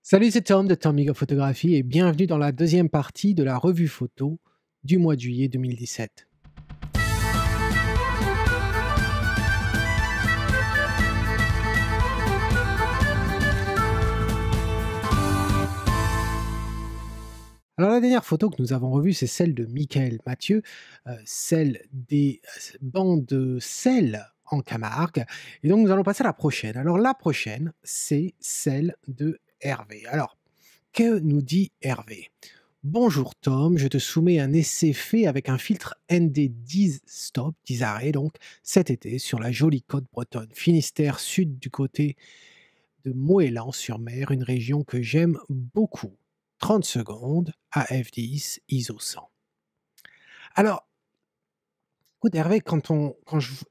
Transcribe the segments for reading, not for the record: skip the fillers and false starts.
Salut, c'est Tom de Tom Photographie et bienvenue dans la deuxième partie de la revue photo du mois de juillet 2017. Alors la dernière photo que nous avons revue, c'est celle de Michael Mathieu, celle des bancs de sel en Camargue. Et donc nous allons passer à la prochaine. Alors la prochaine, c'est celle de Hervé. Alors, que nous dit Hervé? Bonjour Tom, je te soumets un essai fait avec un filtre ND 10 stop, 10 arrêts donc, cet été sur la jolie côte bretonne, Finistère sud du côté de Moëlan-sur-Mer, une région que j'aime beaucoup. 30 secondes, AF10, ISO 100. Alors, écoute Hervé, quand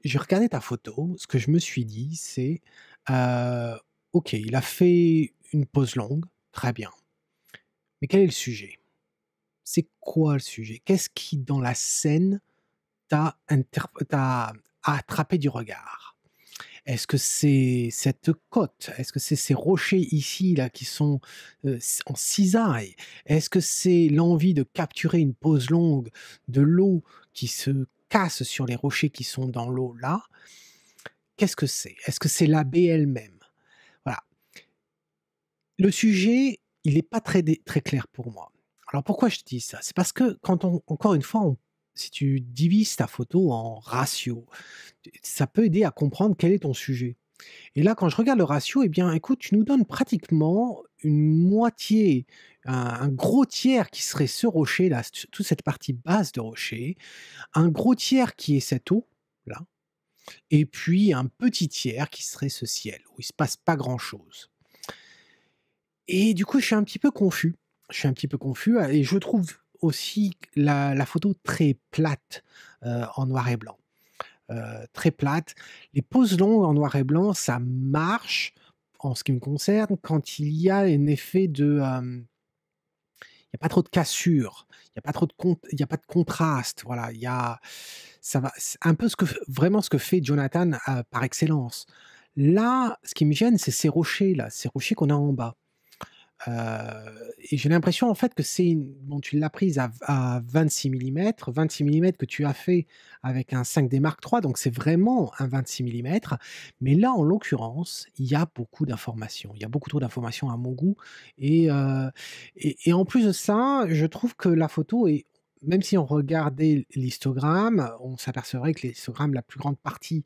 j'ai regardé ta photo, ce que je me suis dit, c'est, euh, ok, il a fait une pause longue, très bien, mais quel est le sujet? C'est quoi le sujet? Qu'est-ce qui, dans la scène, t'a attrapé du regard? Est-ce que c'est cette côte? Est-ce que c'est ces rochers ici, là, qui sont, en cisaille? Est-ce que c'est l'envie de capturer une pose longue de l'eau qui se casse sur les rochers qui sont dans l'eau là? Qu'est-ce que c'est? Est-ce que c'est la baie elle-même? Voilà. Le sujet, il n'est pas très clair pour moi. Alors pourquoi je te dis ça? C'est parce que quand encore une fois, si tu divises ta photo en ratios, ça peut aider à comprendre quel est ton sujet. Et là, quand je regarde le ratio, eh bien, écoute, tu nous donnes pratiquement une moitié, un gros tiers qui serait ce rocher là, toute cette partie basse de rocher, un gros tiers qui est cette eau là, et puis un petit tiers qui serait ce ciel où il se passe pas grand chose. Et du coup, je suis un petit peu confus. Je suis un petit peu confus, et je trouve aussi la photo très plate, en noir et blanc. Très plate. Les poses longues en noir et blanc, ça marche, en ce qui me concerne, quand il y a un effet de, il y a pas trop de cassure, il y a pas trop de il y a pas de contraste, voilà, il y a ça va c'est un peu vraiment ce que fait Jonathan, par excellence. Là, ce qui me gêne, c'est ces rochers là, ces rochers qu'on a en bas. Et j'ai l'impression en fait que c'est une bon, tu l'as prise à 26 millimètres que tu as fait avec un 5D Mark III, donc c'est vraiment un 26 millimètres. Mais là, en l'occurrence, il y a beaucoup d'informations. Il y a beaucoup trop d'informations à mon goût et en plus de ça, je trouve que la photo est même si on regardait l'histogramme, on s'apercevrait que l'histogramme, la plus grande partie,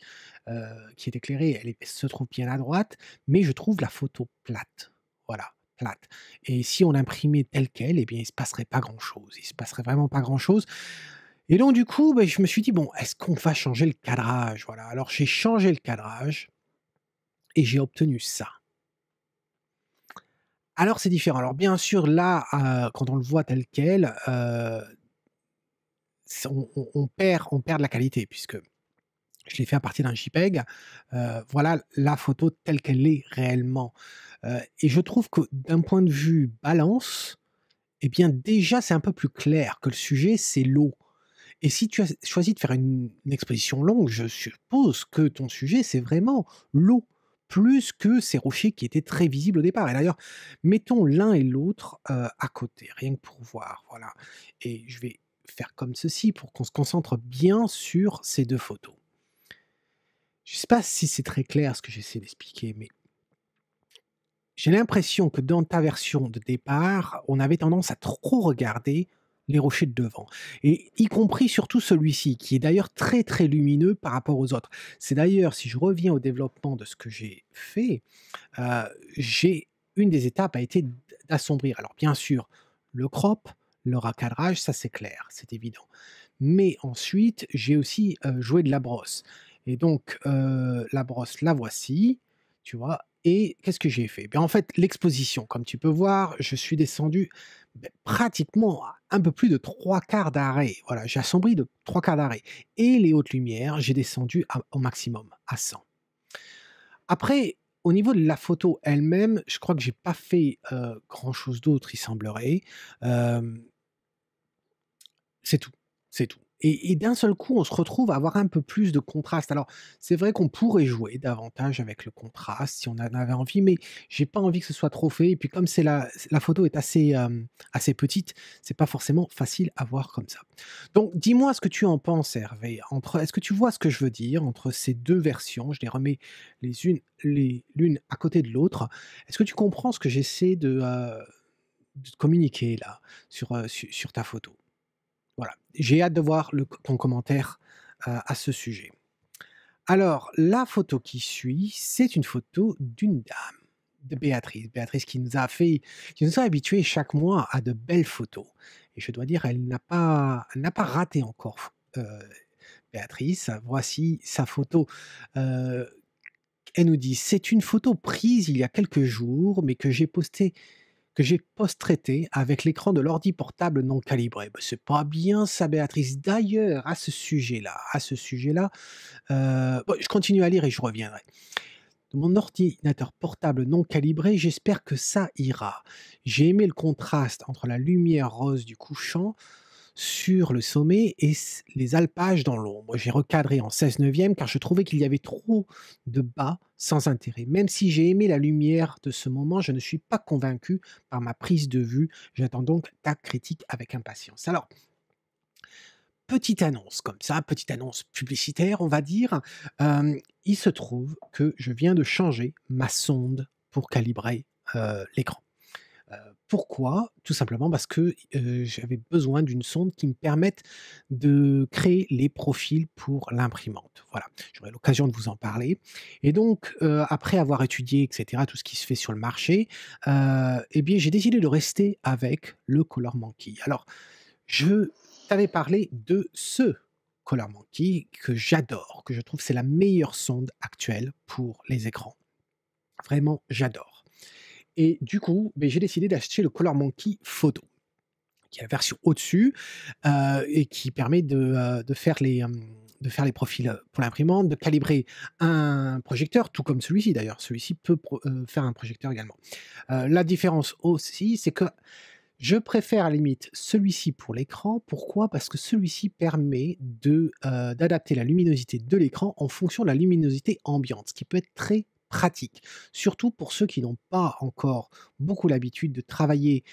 qui est éclairée, elle se trouve bien à droite, mais je trouve la photo plate. Voilà, plate. Et si on l'imprimait telle quelle, eh bien, il se passerait pas grand-chose. Il se passerait vraiment pas grand-chose. Et donc du coup, beh, je me suis dit: «Bon, est-ce qu'on va changer le cadrage?» Voilà, alors j'ai changé le cadrage et j'ai obtenu ça. Alors c'est différent. Alors bien sûr, là, quand on le voit tel quel, c on perd de la qualité puisque je l'ai fait à partir d'un JPEG. Voilà la photo telle qu'elle est réellement. Et je trouve que d'un point de vue balance, eh bien, déjà, c'est un peu plus clair que le sujet, c'est l'eau. Et si tu as choisi de faire une exposition longue, je suppose que ton sujet, c'est vraiment l'eau, plus que ces rochers qui étaient très visibles au départ. Et d'ailleurs, mettons l'un et l'autre, à côté, rien que pour voir, voilà. Et je vais faire comme ceci pour qu'on se concentre bien sur ces 2 photos. Je ne sais pas si c'est très clair ce que j'essaie d'expliquer, mais j'ai l'impression que dans ta version de départ, on avait tendance à trop regarder les rochers de devant et y compris surtout celui-ci qui est d'ailleurs très, très lumineux par rapport aux autres. C'est d'ailleurs, si je reviens au développement de ce que j'ai fait, heu, j'ai une des étapes a été d'assombrir. Alors bien sûr, le crop, le recadrage, ça c'est clair, c'est évident. Mais ensuite, j'ai aussi, joué de la brosse et donc la brosse, la voici, tu vois? Et qu'est-ce que j'ai fait? En fait, l'exposition, comme tu peux voir, je suis descendu, pratiquement à un peu plus de 3/4 d'arrêt. Voilà, j'ai assombri de 3/4 d'arrêt et les hautes lumières, j'ai descendu au maximum, à 100. Après, au niveau de la photo elle-même, je crois que j'ai pas fait, grand chose d'autre, il semblerait. Hem, c'est tout, c'est tout. et d'un seul coup, on se retrouve à avoir un peu plus de contraste. Alors, c'est vrai qu'on pourrait jouer davantage avec le contraste si on en avait envie, mais j'ai pas envie que ce soit trop fait et puis comme c'est la photo est assez, assez petite, c'est pas forcément facile à voir comme ça. Donc dis-moi ce que tu en penses Hervé, est-ce que tu vois ce que je veux dire entre ces 2 versions? Je les remets l'une à côté de l'autre. Est-ce que tu comprends ce que j'essaie de te communiquer là, sur ta photo? Voilà, j'ai hâte de voir ton commentaire, à ce sujet. Alors, la photo qui suit, c'est une photo d'une dame, de Béatrice. Béatrice qui nous a habitués chaque mois à de belles photos et je dois dire, elle n'a pas raté encore, Béatrice. Voici sa photo, heu, elle nous dit: «C'est une photo prise il y a quelques jours, mais que j'ai post-traité avec l'écran de l'ordi portable non calibré». Bah, c'est pas bien ça, Béatrice. D'ailleurs, à ce sujet-là, bon, je continue à lire et je reviendrai. Mon ordinateur portable non calibré, j'espère que ça ira. J'ai aimé le contraste entre la lumière rose du couchant sur le sommet et les alpages dans l'ombre. J'ai recadré en 16/9 car je trouvais qu'il y avait trop de bas sans intérêt. Même si j'ai aimé la lumière de ce moment, je ne suis pas convaincu par ma prise de vue. J'attends donc ta critique avec impatience. Alors, petite annonce comme ça, petite annonce publicitaire, on va dire. Il se trouve que je viens de changer ma sonde pour calibrer, l'écran. Heu, Pourquoi? Tout simplement parce que, j'avais besoin d'une sonde qui me permette de créer les profils pour l'imprimante. Voilà, j'aurai l'occasion de vous en parler et donc, après avoir étudié et cetera, tout ce qui se fait sur le marché, et bien, j'ai décidé de rester avec le Color Monkey. Alors, je t'avais parlé de ce Color Monkey que j'adore, que je trouve c'est la meilleure sonde actuelle pour les écrans. Vraiment, j'adore. Et du coup, beh, j'ai décidé d'acheter le Color Monkey Photo, qui est la version au-dessus, et qui permet de faire les profils, pour l'imprimante, de calibrer un projecteur, tout comme celui-ci d'ailleurs. Celui-ci peut faire un projecteur également. La différence aussi, c'est que je préfère à la limite celui-ci pour l'écran. Pourquoi? Parce que celui-ci permet d'adapter la luminosité de l'écran en fonction de la luminosité ambiante, ce qui peut être très pratique. Surtout pour ceux qui n'ont pas encore beaucoup l'habitude de travailler,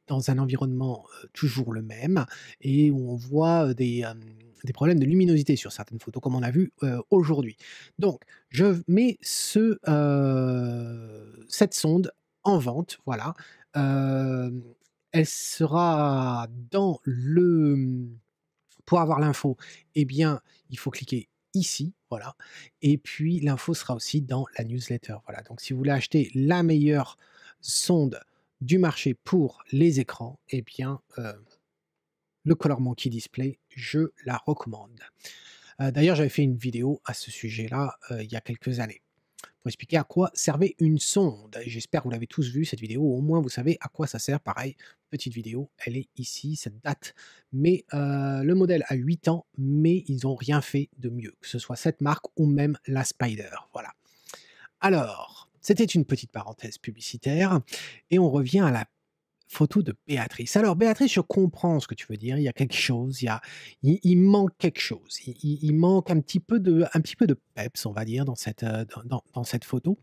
dans un environnement, toujours le même et où on voit, des problèmes de luminosité sur certaines photos comme on a vu, aujourd'hui. Donc je mets cette sonde en vente, voilà. Hem Elle sera dans pour avoir l'info, eh bien, il faut cliquer ici, voilà et puis l'info sera aussi dans la newsletter, voilà. Donc si vous voulez acheter la meilleure sonde du marché pour les écrans, eh bien, le Color Monkey Display, je la recommande. D'ailleurs, j'avais fait une vidéo à ce sujet-là, il y a quelques années pour expliquer à quoi servait une sonde. Et j'espère que vous l'avez tous vu cette vidéo, au moins vous savez à quoi ça sert. Pareil, petite vidéo, elle est ici, cette date. Mais le modèle a 8 ans, mais ils n'ont rien fait de mieux, que ce soit cette marque ou même la Spider. Voilà. Alors, c'était une petite parenthèse publicitaire et on revient à la photo de Béatrice. Alors Béatrice, je comprends ce que tu veux dire. Il y a quelque chose, il manque quelque chose. Il manque un petit peu de peps, on va dire, dans dans cette photo.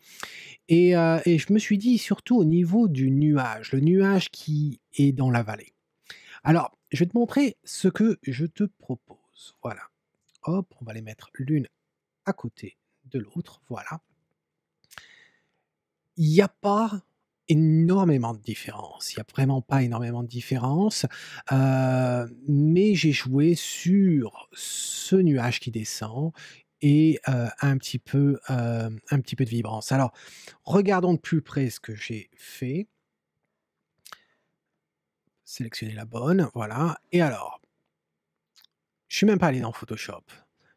Et je me suis dit surtout au niveau du nuage, le nuage qui est dans la vallée. Alors, je vais te montrer ce que je te propose. Voilà. Hop, on va les mettre l'une à côté de l'autre. Voilà. Il y a pas énormément de différence. Il y a vraiment pas énormément de différence, mais j'ai joué sur ce nuage qui descend et un petit peu de vibrance. Alors, regardons de plus près ce que j'ai fait. Sélectionner la bonne, voilà et alors, je suis même pas allé dans Photoshop.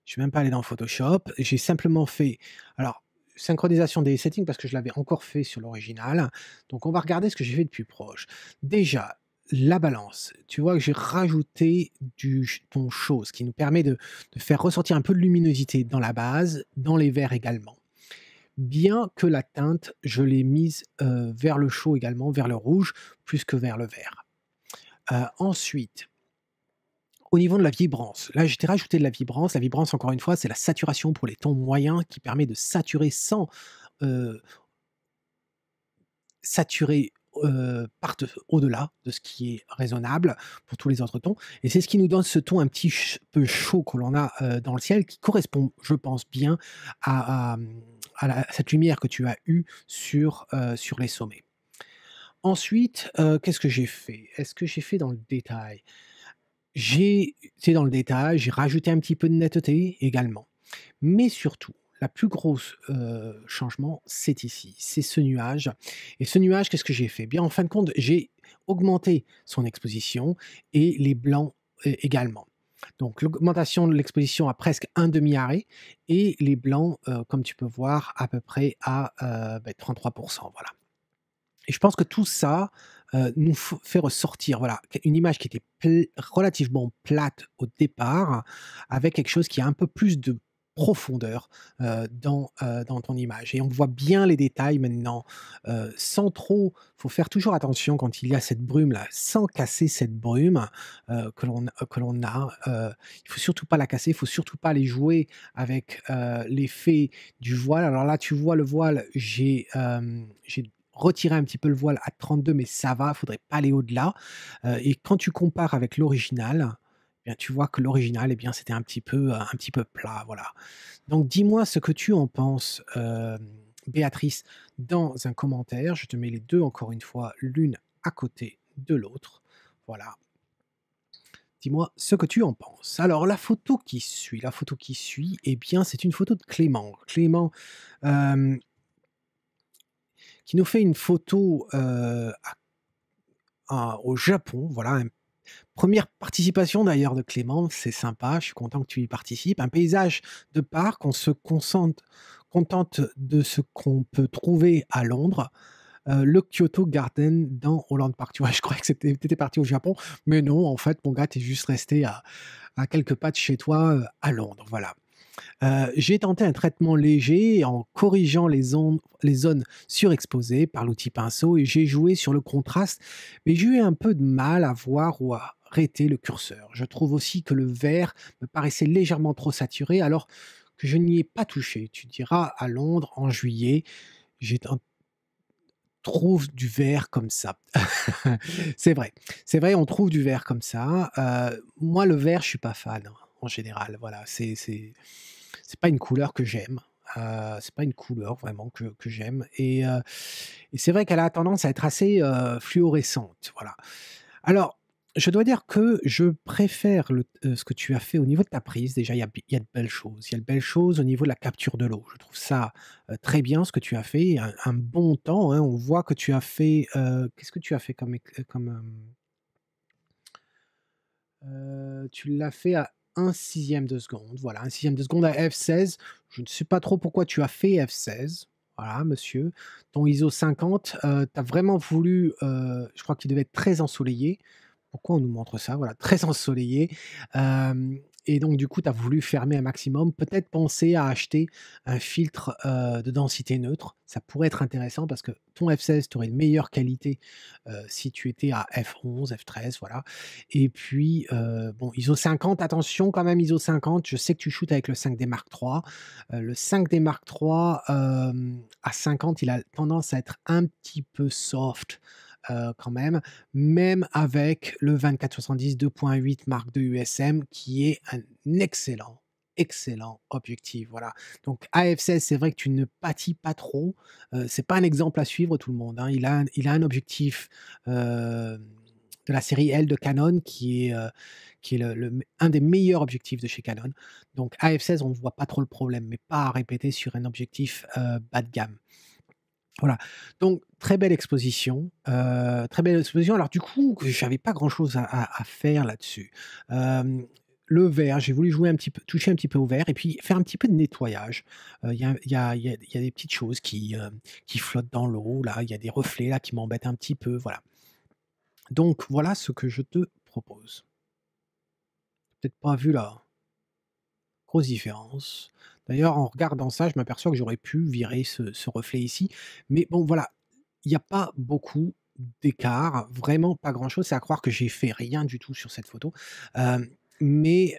Je suis même pas allé dans Photoshop, j'ai simplement fait alors, synchronisation des settings parce que je l'avais encore fait sur l'original. Donc on va regarder ce que j'ai fait de plus proche. Déjà, la balance, tu vois que j'ai rajouté du ton chaud, ce qui nous permet de faire ressortir un peu de luminosité dans la base, dans les verts également. Bien que la teinte, je l'ai mise, vers le chaud également, vers le rouge, plus que vers le vert. Ensuite Au niveau de la vibrance, là, je t'ai rajouté de la vibrance. La vibrance, encore une fois, c'est la saturation pour les tons moyens qui permet de saturer sans, heu, saturer, au-delà de ce qui est raisonnable pour tous les autres tons et c'est ce qui nous donne ce ton un petit peu chaud que l'on a, dans le ciel qui correspond, je pense bien à cette lumière que tu as eue sur les sommets. Ensuite, qu'est-ce que j'ai fait? Est-ce que j'ai fait dans le détail? J'ai été dans le détail, j'ai rajouté un petit peu de netteté également. Mais surtout, la plus grosse, changement, c'est ici, c'est ce nuage et ce nuage, qu'est-ce que j'ai fait? Bien, en fin de compte, j'ai augmenté son exposition et les blancs également. Donc l'augmentation de l'exposition à presque un demi arrêt et les blancs, comme tu peux voir, à peu près à, 33 voilà. Et je pense que tout ça, nous f fait ressortir, voilà, une image qui était relativement plate au départ, avec quelque chose qui a un peu plus de profondeur, dans ton image et on voit bien les détails maintenant, sans trop faut faire toujours attention quand il y a cette brume-là, sans casser cette brume, que l'on a, il faut surtout pas la casser, il faut surtout pas aller jouer avec, l'effet du voile. Alors là, tu vois le voile, j'ai retirer un petit peu le voile à 32, mais ça va, faudrait pas aller au-delà, et quand tu compares avec l'original, eh bien, tu vois que l'original, eh bien, c'était un petit peu plat, voilà. Donc dis-moi ce que tu en penses, Béatrice, dans un commentaire. Je te mets les 2 encore une fois, l'une à côté de l'autre. Voilà. Dis-moi ce que tu en penses. Alors la photo qui suit, eh bien, c'est une photo de Clément. Clément, hem qui nous fait une photo, au Japon, voilà, 1re participation d'ailleurs de Clément, c'est sympa, je suis content que tu y participes. Un paysage de parc, on se concentre contente de ce qu'on peut trouver à Londres, le Kyoto Garden dans Holland Park. Tu vois, je croyais que tu étais parti au Japon, mais non, en fait, mon gars, tu es juste resté à quelques pas de chez toi, à Londres, voilà. J'ai tenté un traitement léger en corrigeant les zones surexposées par l'outil pinceau et j'ai joué sur le contraste, mais j'ai eu un peu de mal à voir ou à arrêter le curseur. Je trouve aussi que le vert me paraissait légèrement trop saturé alors que je n'y ai pas touché. Tu diras à Londres en juillet, j'ai un trouve du vert comme ça. C'est vrai, on trouve du vert comme ça. Moi, le vert, je suis pas fan, hein, en général, voilà, c'est pas une couleur que j'aime, c'est pas une couleur vraiment que j'aime et c'est vrai qu'elle a tendance à être assez, fluorescente, voilà. Alors, je dois dire que je préfère ce que tu as fait au niveau de ta prise. Déjà, il y a de belles choses. Il y a de belles choses au niveau de la capture de l'eau. Je trouve ça, très bien ce que tu as fait, un bon temps, hein. On voit que tu as fait, qu'est-ce que tu as fait tu l'as fait à 1/6 de seconde, voilà, 1/6 de seconde à f16. Je ne sais pas trop pourquoi tu as fait f16. Voilà, monsieur. Ton ISO 50, tu as vraiment voulu, je crois qu'il devait être très ensoleillé. Pourquoi on nous montre ça? Voilà, très ensoleillé, hem et donc du coup, tu as voulu fermer un maximum. Peut-être penser à acheter un filtre, de densité neutre. Ça pourrait être intéressant parce que ton f16, tu aurais une meilleure qualité, si tu étais à f11, f13, voilà et puis, bon, ISO 50, attention quand même ISO 50, je sais que tu shootes avec le 5D Mark III. Le 5D Mark III, à 50, il a tendance à être un petit peu soft, quand même avec le 24-70 2.8 Mark II USM qui est un excellent, excellent objectif, voilà. Donc à f16, c'est vrai que tu ne pâtis pas trop, c'est pas un exemple à suivre tout le monde, hein. Il a un objectif, de la série L de Canon qui est un des meilleurs objectifs de chez Canon. Donc à f16, on ne voit pas trop le problème, mais pas à répéter sur un objectif, bas de gamme. Voilà, donc très belle exposition. Alors du coup, j'avais pas grand-chose à faire là-dessus. Hem, le vert, j'ai voulu jouer un petit peu toucher un petit peu au vert et puis faire un petit peu de nettoyage. Il y a des petites choses qui flottent dans l'eau là, il y a des reflets là qui m'embêtent un petit peu, voilà. Donc voilà ce que je te propose. Peut-être pas vu la grosse différence. D'ailleurs, en regardant ça, je m'aperçois que j'aurais pu virer ce reflet ici. Mais bon, voilà, il n'y a pas beaucoup d'écart, vraiment pas grand-chose. C'est à croire que j'ai fait rien du tout sur cette photo. Hem, mais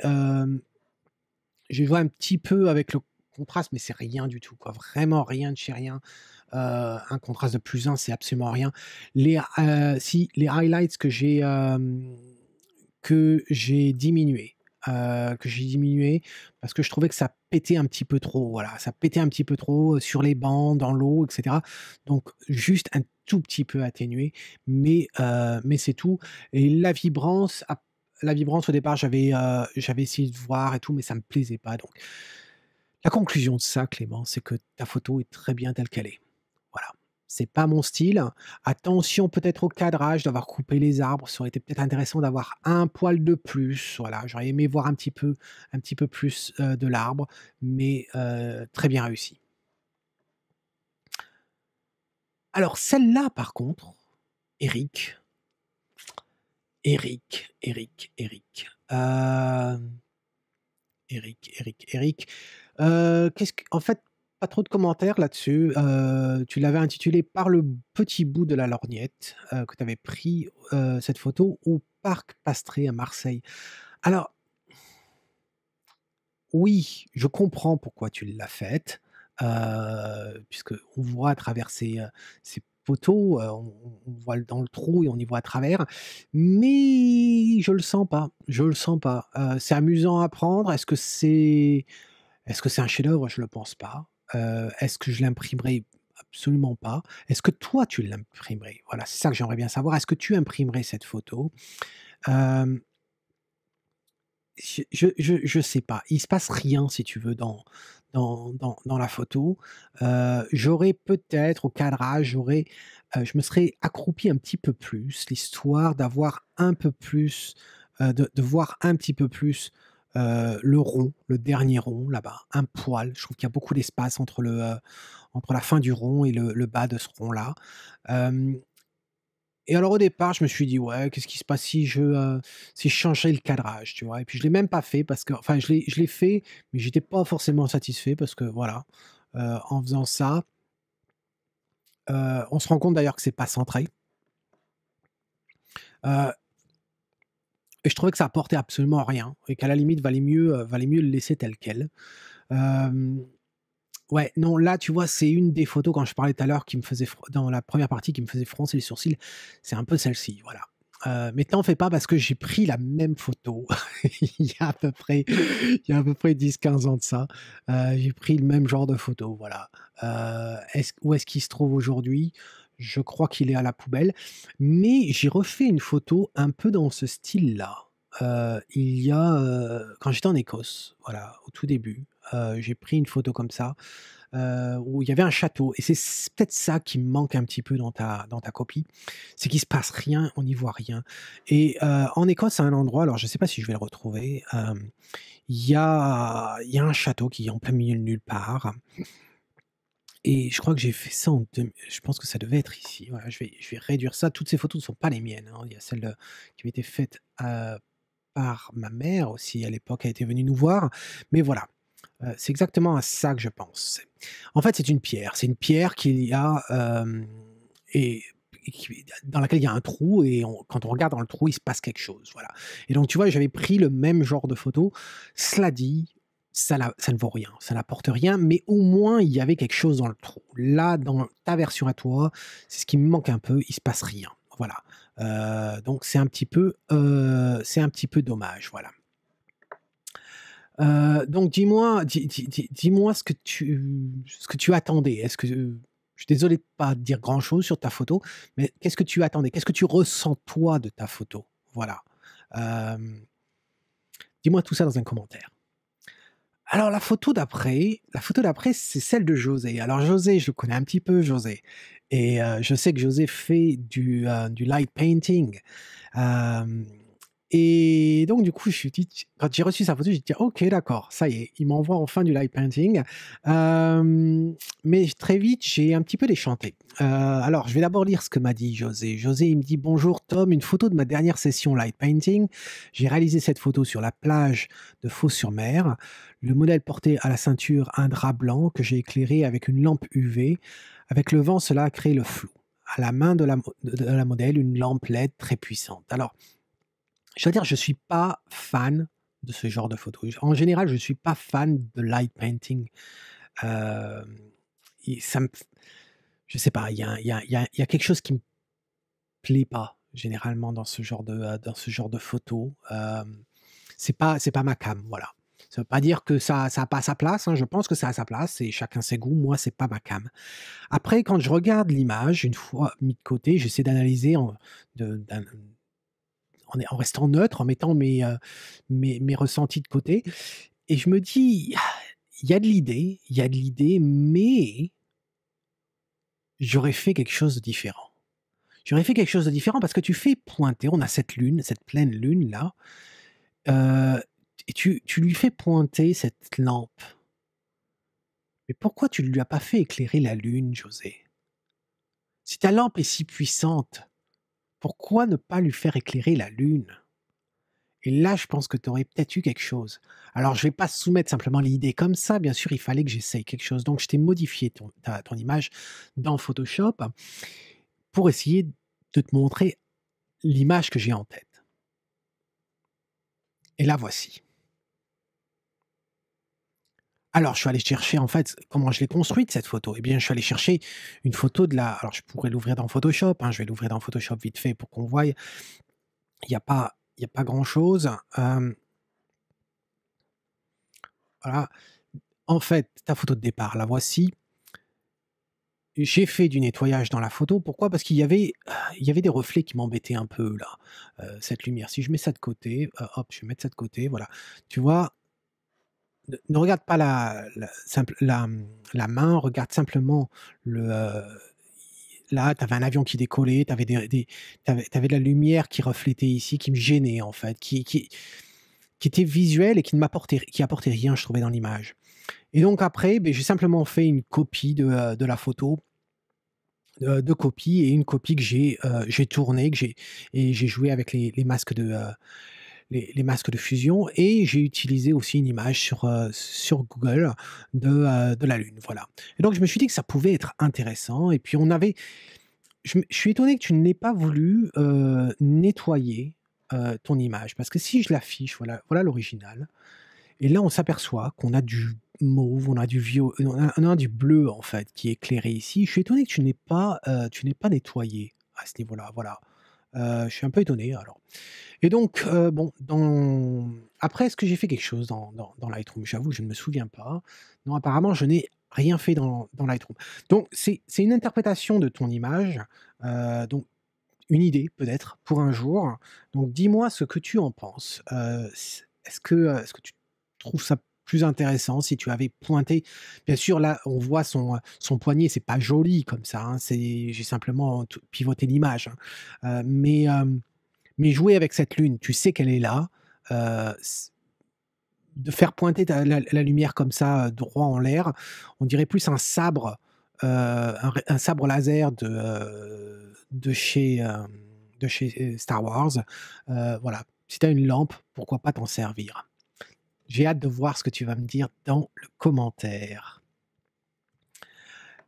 j'ai joué un petit peu avec le contraste, mais c'est rien du tout, quoi. Vraiment rien de chez rien. Un contraste de +1, c'est absolument rien. Si les highlights que j'ai diminué parce que je trouvais que ça pétait un petit peu trop, voilà. Ça pétait un petit peu trop, sur les bancs, dans l'eau et cetera. Donc juste un tout petit peu atténué, mais c'est tout. Et la vibrance au départ, j'avais essayé de voir et tout, mais ça me plaisait pas. Donc la conclusion de ça, Clément, c'est que ta photo est très bien telle qu'elle est. Voilà. C'est pas mon style. Attention peut-être au cadrage, d'avoir coupé les arbres. Ça aurait été peut-être intéressant d'avoir un poil de plus. Voilà, j'aurais aimé voir un petit peu plus, de l'arbre, mais très bien réussi. Alors celle-là par contre, Eric, Eric, Eric, qu'est-ce q en fait, pas trop de commentaires là-dessus. Tu l'avais intitulé «Par le petit bout de la lorgnette», que tu avais pris, cette photo au parc Pastré à Marseille. Alors oui, je comprends pourquoi tu l'as faite, puisqu'on voit à travers ces poteaux, on voit dans le trou et on y voit à travers, mais je le sens pas, je le sens pas. C'est amusant à prendre. Est-ce que c'est un chef-d'œuvre? Je le pense pas. Est-ce que je l'imprimerai? Absolument pas. Est-ce que toi, tu l'imprimerais? Voilà, c'est ça que j'aimerais bien savoir. Est-ce que tu imprimerais cette photo? Hem, je sais pas. Il se passe rien, si tu veux, dans la photo. J'aurais peut-être au cadrage, je me serais accroupi un petit peu plus, l'histoire d'avoir un peu plus, de voir un petit peu plus, le rond, le dernier rond là-bas, un poil. Je trouve qu'il y a beaucoup d'espace entre la fin du rond et le bas de ce rond-là. Hem Et alors au départ, je me suis dit: «Ouais, qu'est-ce qui se passe si je changeais le cadrage?» Tu vois? Et puis je l'ai même pas fait parce que enfin je l'ai fait, mais j'étais pas forcément satisfait parce que voilà, en faisant ça, on se rend compte d'ailleurs que c'est pas centré, heu et je trouvais que ça apportait absolument rien et qu'à la limite valait mieux le laisser tel quel. Hem, ouais, non, là, tu vois, c'est une des photos quand je parlais tout à l'heure qui me faisait dans la première partie qui me faisait froncer les sourcils, c'est un peu celle-ci, voilà. Mais t'en fais pas parce que j'ai pris la même photo il y a à peu près 10-15 ans de ça. J'ai pris le même genre de photo, voilà. Où est-ce qu'il se trouve aujourd'hui? Je crois qu'il est à la poubelle, mais j'ai refait une photo un peu dans ce style-là, quand j'étais en Écosse, voilà, au tout début. J'ai pris une photo comme ça, où il y avait un château et c'est peut-être ça qui me manque un petit peu dans ta copie, c'est qu'il se passe rien, on n'y voit rien et en Écosse, à un endroit, alors je ne sais pas si je vais le retrouver, il y a un château qui est en plein milieu de nulle part et je crois que j'ai fait ça je pense que ça devait être ici, voilà, je vais réduire ça. Toutes ces photos ne sont pas les miennes, hein. Il y a celles, qui avaient été faites, par ma mère aussi à l'époque, elle était venue nous voir, mais voilà. C'est exactement à ça que je pense. En fait, c'est une pierre qu'il y a, et dans laquelle il y a un trou et quand on regarde dans le trou, il se passe quelque chose, voilà. Et donc tu vois, j'avais pris le même genre de photo. Cela dit, ça ne vaut rien, ça n'apporte rien, mais au moins il y avait quelque chose dans le trou. Là, dans ta version à toi, c'est ce qui me manque un peu, il se passe rien, voilà. Donc c'est un petit peu dommage, voilà. Donc dis-moi ce que tu attendais. Est-ce que je suis désolé de pas dire grand-chose sur ta photo, mais qu'est-ce que tu attendais? Qu'est-ce que tu ressens toi de ta photo? Voilà. Hem, Dis-moi tout ça dans un commentaire. Alors la photo d'après, c'est celle de José. Alors José, je le connais un petit peu José et je sais que José fait du light painting. Hem Et donc du coup, je me suis dit quand j'ai reçu sa photo, j'ai dit: «OK, d'accord, ça y est, il m'envoie enfin du light painting». Mais très vite, j'ai un petit peu déchanté. Alors je vais d'abord lire ce que m'a dit José. José, il me dit: «Bonjour Tom, une photo de ma dernière session light painting. J'ai réalisé cette photo sur la plage de Fos-sur-Mer. Le modèle portait à la ceinture un drap blanc que j'ai éclairé avec une lampe UV. Avec le vent, cela a créé le flou. À la main de la modèle, une lampe LED très puissante». Alors je dois dire, je suis pas fan de ce genre de photos. En général, je ne suis pas fan de light painting. Hem et ça me je sais pas, il y a quelque chose qui me plaît pas généralement dans ce genre de photos. C'est pas ma came, voilà. Ça veut pas dire que ça a pas sa place, hein, je pense que ça a sa place et chacun ses goûts. Moi, c'est pas ma came. Après, quand je regarde l'image, une fois mis de côté, j'essaie d'analyser de d'an en restant neutre, en mettant mes ressentis de côté et je me dis: «Ah, il y a de l'idée, mais j'aurais fait quelque chose de différent». J'aurais fait quelque chose de différent parce que tu fais pointer, on a cette lune, cette pleine lune là, heu et tu lui fais pointer cette lampe. Mais pourquoi tu ne lui as pas fait éclairer la lune, José? Si ta lampe est si puissante, pourquoi ne pas lui faire éclairer la lune? Et là, je pense que tu aurais peut-être eu quelque chose. Alors, je vais pas soumettre simplement l'idée comme ça, bien sûr, il fallait que j'essaye quelque chose. Donc, je t'ai modifié ton image dans Photoshop pour essayer de te montrer l'image que j'ai en tête. Et la voici. Alors, je suis allé chercher, en fait, comment je l'ai construite cette photo? Eh bien, je suis allé chercher une photo de la alors je pourrais l'ouvrir dans Photoshop, hein, je vais l'ouvrir dans Photoshop vite fait pour qu'on voie. Il y a pas grand-chose, voilà. En fait, ta photo de départ, la voici. J'ai fait du nettoyage dans la photo. Pourquoi? Parce il y avait des reflets qui m'embêtaient un peu là, cette lumière. Si je mets ça de côté, hop, je vais mettre ça de côté, voilà. Tu vois? Ne regarde pas la main, regarde simplement le, là, tu avais un avion qui décollait, tu avais tu avais de la lumière qui reflétait ici, qui me gênait en fait, qui était visuelle et qui apportait rien, je trouvais, dans l'image. Et donc après, beh, j'ai simplement fait une copie de la photo, 2 copies et une copie que j'ai tournée, que j'ai joué avec les masques de fusion et j'ai utilisé aussi une image sur Google de la Lune, voilà. Et donc je me suis dit que ça pouvait être intéressant et puis je suis étonné que tu n'aies pas voulu, nettoyer, ton image parce que si je l'affiche, voilà l'original et là on s'aperçoit qu'on a du mauve, on a du bleu en fait qui est éclairé ici. Je suis étonné que tu n'aies pas nettoyé à ce niveau-là, voilà. Je suis un peu étonné alors. Et donc, bon, après est-ce que j'ai fait quelque chose dans Lightroom? J'avoue que je ne me souviens pas. Non, apparemment, je n'ai rien fait dans Lightroom. Donc c'est une interprétation de ton image, donc une idée peut-être pour un jour. Donc dis-moi ce que tu en penses. Est-ce que tu trouves ça plus intéressant si tu avais pointé bien sûr là, on voit son poignet, c'est pas joli comme ça, hein, j'ai simplement t pivoté l'image, hein, mais jouer avec cette lune, tu sais qu'elle est là, s de faire pointer la lumière comme ça, droit en l'air, on dirait plus un sabre, un sabre laser de chez, Star Wars. Voilà, si tu as une lampe, pourquoi pas t'en servir? J'ai hâte de voir ce que tu vas me dire dans le commentaire.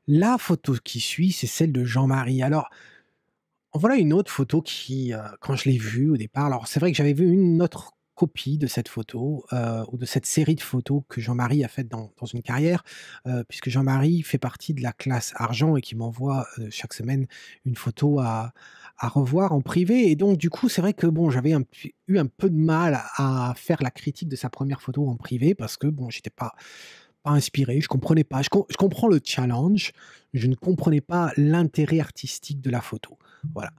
La photo qui suit, c'est celle de Jean-Marie. Alors, voilà une autre photo qui, quand je l'ai vue au départ, alors c'est vrai que j'avais vu une autre copie de cette photo, ou de cette série de photos que Jean-Marie a faites dans une carrière, puisque Jean-Marie fait partie de la classe argent et qui m'envoie, chaque semaine une photo à revoir en privé et donc du coup, c'est vrai que bon, j'avais eu un peu de mal à faire la critique de sa première photo en privé parce que bon, j'étais pas inspiré, je comprenais pas. Je comprends le challenge, je ne comprenais pas l'intérêt artistique de la photo. Voilà.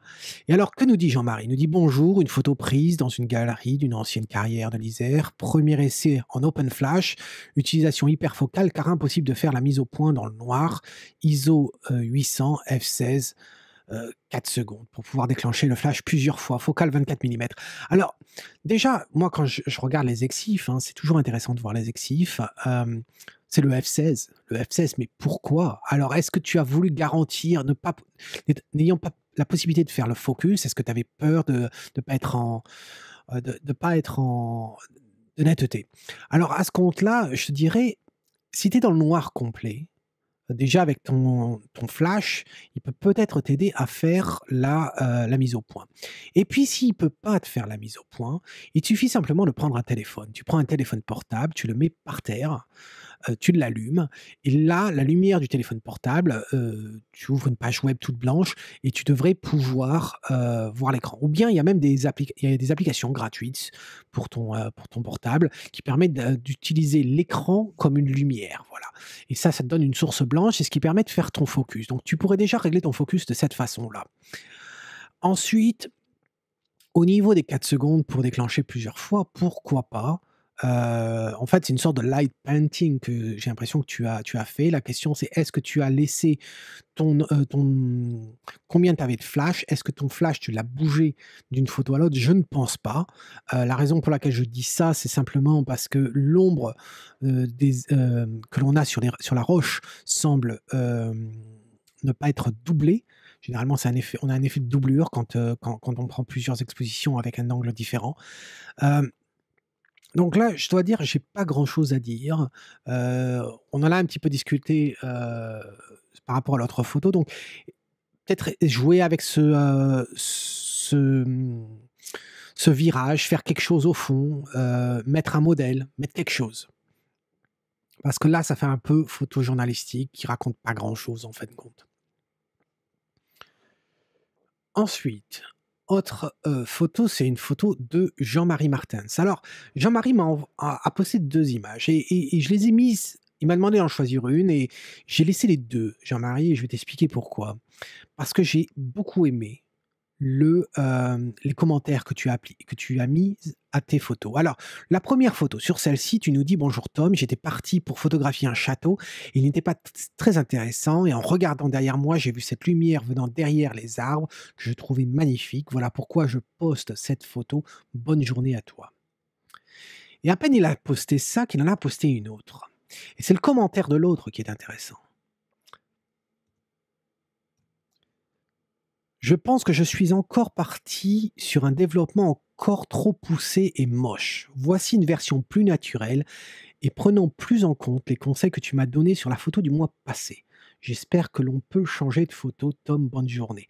Et alors, que nous dit Jean-Marie? Il nous dit: «Bonjour, une photo prise dans une galerie d'une ancienne carrière de l'Isère. Premier essai en open flash, utilisation hyperfocale car impossible de faire la mise au point dans le noir. ISO, 800 f16, 4 secondes pour pouvoir déclencher le flash plusieurs fois, focale 24 millimètres». Alors, déjà, moi, quand je regarde les exifs, hein, c'est toujours intéressant de voir les exifs, c'est le f16. Le f16, mais pourquoi? Alors, est-ce que tu as voulu garantir ne pas n'ayant pas la possibilité de faire le focus, est-ce que tu avais peur de pas être en, de pas être en de netteté? Alors à ce compte-là, je te dirais, si tu es dans le noir complet, déjà avec ton flash, il peut peut-être t'aider à faire la mise au point. Et puis s'il peut pas te faire la mise au point, il te suffit simplement de prendre un téléphone. Tu prends un téléphone portable, tu le mets par terre, tu l'allumes et là, la lumière du téléphone portable, tu ouvres une page web toute blanche et tu devrais pouvoir, voir l'écran. Ou bien il y a des applications gratuites pour ton portable qui permettent d'utiliser l'écran comme une lumière, voilà. Et ça te donne une source blanche et ce qui permet de faire ton focus. Donc tu pourrais déjà régler ton focus de cette façon-là. Ensuite, au niveau des 4 secondes pour déclencher plusieurs fois, pourquoi pas? En fait, c'est une sorte de light painting que j'ai l'impression que tu as fait. La question, c'est est-ce que tu as laissé ton combien tu avais de flash? Est-ce que ton flash, tu l'as bougé d'une photo à l'autre? Je ne pense pas. La raison pour laquelle je dis ça, c'est simplement parce que l'ombre, que l'on a sur la roche semble, ne pas être doublée. Généralement, c'est un effet on a un effet de doublure quand on prend plusieurs expositions avec un angle différent. Hem, donc là, je dois dire, j'ai pas grand-chose à dire. On en a un petit peu discuté, par rapport à l'autre photo, donc peut-être jouer avec ce virage, faire quelque chose au fond, mettre un modèle, mettre quelque chose. Parce que là, ça fait un peu photojournalistique qui raconte pas grand-chose en fin de compte. Ensuite, autre, photo, c'est une photo de Jean-Marie Martens. Alors, Jean-Marie a posté 2 images et je les ai mises. Il m'a demandé d'en choisir une et j'ai laissé les 2, Jean-Marie, et je vais t'expliquer pourquoi. Parce que j'ai beaucoup aimé les commentaires que tu as mis à tes photos. Alors, la première photo, sur celle-ci, tu nous dis: «Bonjour Tom, j'étais parti pour photographier un château. Il n'était pas très intéressant et en regardant derrière moi, j'ai vu cette lumière venant derrière les arbres que je trouvais magnifique. Voilà pourquoi je poste cette photo. Bonne journée à toi». Et à peine il a posté ça qu'il en a posté une autre. Et c'est le commentaire de l'autre qui est intéressant. Je pense que je suis encore parti sur un développement encore trop poussé et moche. Voici une version plus naturelle et prenons plus en compte les conseils que tu m'as donnés sur la photo du mois passé. J'espère que l'on peut changer de photo. Tom, bonne journée.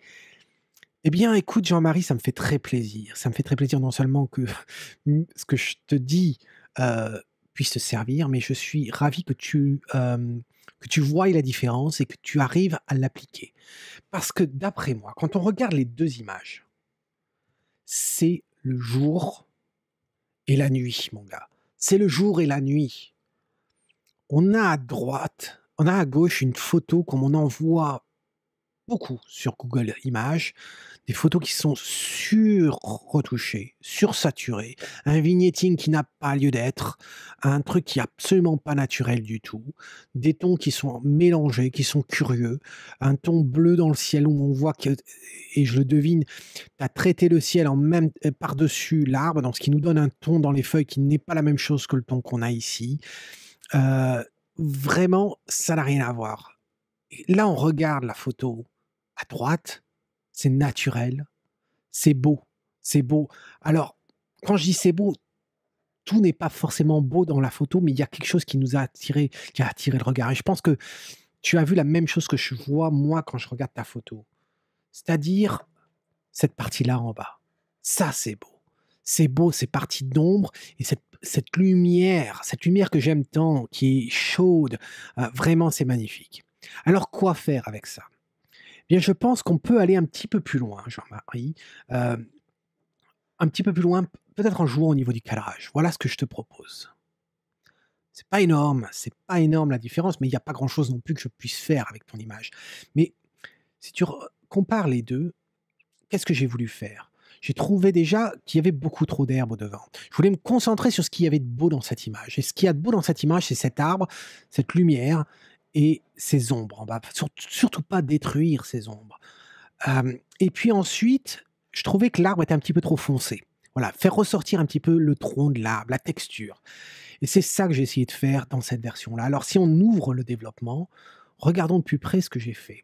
Eh bien, écoute, Jean-Marie, ça me fait très plaisir. Ça me fait très plaisir non seulement que ce que je te dis puisse te servir, mais je suis ravi que tu voies la différence et que tu arrives à l'appliquer. Parce que d'après moi, quand on regarde les 2 images, c'est le jour et la nuit, mon gars. C'est le jour et la nuit. On a à gauche une photo comme on en voit beaucoup sur Google Images, des photos qui sont sur-retouchées, sursaturées, un vignetting qui n'a pas lieu d'être, un truc qui est absolument pas naturel du tout, des tons qui sont mélangés, qui sont curieux, un ton bleu dans le ciel où on voit que et je le devine, tu as traité le ciel en même par-dessus l'arbre, donc ce qui nous donne un ton dans les feuilles qui n'est pas la même chose que le ton qu'on a ici. Heu, Vraiment, ça n'a rien à voir. Et là, on regarde la photo à droite, c'est naturel, c'est beau, c'est beau. Alors, quand je dis c'est beau, tout n'est pas forcément beau dans la photo, mais il y a quelque chose qui nous a attiré, qui a attiré le regard et je pense que tu as vu la même chose que je vois moi quand je regarde ta photo. C'est-à-dire cette partie-là en bas. Ça, c'est beau. C'est beau, ces parties d'ombre et cette lumière que j'aime tant, qui est chaude, vraiment c'est magnifique. Alors quoi faire avec ça? Bien, je pense qu'on peut aller un petit peu plus loin, Jean-Marie, hem, un petit peu plus loin, peut-être en jouant au niveau du cadrage. Voilà ce que je te propose. C'est pas énorme la différence, mais il y a pas grand-chose non plus que je puisse faire avec ton image. Mais si tu compares les 2, qu'est-ce que j'ai voulu faire? J'ai trouvé déjà qu'il y avait beaucoup trop d'herbe au-devant. Je voulais me concentrer sur ce qu'il y avait de beau dans cette image et ce qu'il y a de beau dans cette image, c'est cet arbre, cette lumière et ces ombres en bas. Surtout pas détruire ces ombres. Et puis ensuite, je trouvais que l'arbre était un petit peu trop foncé. Voilà, faire ressortir un petit peu le tronc de l'arbre, la texture. Et c'est ça que j'ai essayé de faire dans cette version-là. Alors si on ouvre le développement, regardons de plus près ce que j'ai fait.